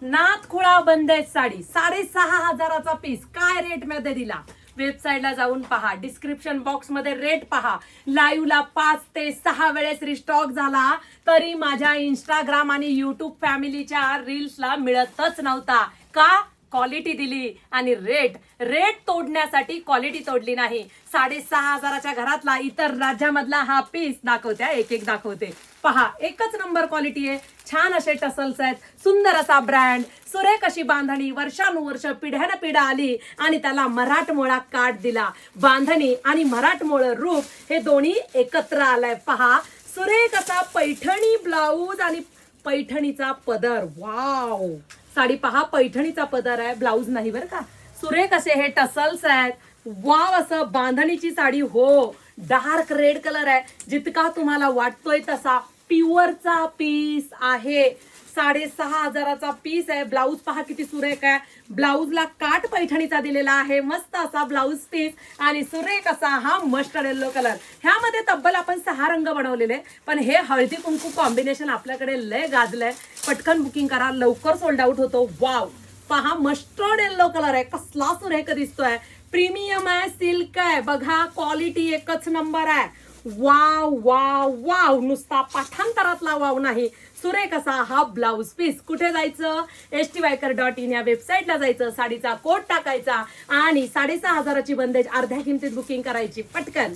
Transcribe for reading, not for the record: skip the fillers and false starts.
नाथखुळा बंदेज sari 6,500चा piece काय rate मध्ये दिला. वेबसाईटला जाऊन पहा, डिस्क्रिप्शन बॉक्स मध्ये रेट पहा. लाईव्हला 5 ते 6 वेळेस रिस्टॉक झाला तरी माझ्या इंस्टाग्राम आणि युट्यूब फॅमिलीच्या रील्सला मिळतच नव्हता. का? क्वालिटी दिली आणि रेट तोडण्यासाठी क्वालिटी तोडली नाही. 6,500च्या घरातला इतर राज्यामधला हा पीस दाखवते, एक दाखवते. पहा, एकच नंबर क्वालिटी आहे. छान असे टसल्स आहेत, सुंदर असा ब्रँड, सुरेख अशी बांधणी, वर्षानुवर्ष पिढ्यानं पिढ्या आली आणि त्याला मराठमोळा काट दिला. बांधणी आणि मराठमोळ रूप हे दोन्ही एकत्र आलंय. पहा, सुरेख असा पैठणी ब्लाऊज आणि पैठणीचा पदर. वाव, साडी पहा, पैठणीचा पदर आहे, ब्लाऊज नाही बरं का. सुरेख असे हे टसल्स आहेत. वाव, असं बांधणीची साडी. हो, डार्क रेड कलर आहे, जितका तुम्हाला वाटतोय तसा प्युअरचा पीस आहे. 6,500चा पीस आहे. ब्लाऊज पहा किती सुरेख आहे. ब्लाऊजला काट पैठणीचा दिलेला आहे. मस्त असा ब्लाऊज पीस आणि सुरेख असा हा मस्टर्ड येल्लो कलर. ह्यामध्ये तब्बल आपण 6 रंग बनवलेले, पण हे हळदी कुंकू कॉम्बिनेशन आपल्याकडे लय गाजलंय. पटकन बुकिंग करा, लवकर सोल्ड आउट होतो. वाव, पहा, मस्टर्ड येल्लो कलर आहे, कसला सुरेख दिसतोय. प्रीमियम आहे, सिल्क आहे. बघा, क्वालिटी एकच नंबर आहे. वाव वाव वाव, नुसता पाठांतरातला वाव नाही, सुरेख असा हा ब्लाऊज पीस. कुठे जायचं? styker.in या वेबसाईटला जायचं, साडीचा कोड टाकायचा आणि 6,500ची बंदेज अर्ध्या किमतीत बुकिंग करायची. पटकन.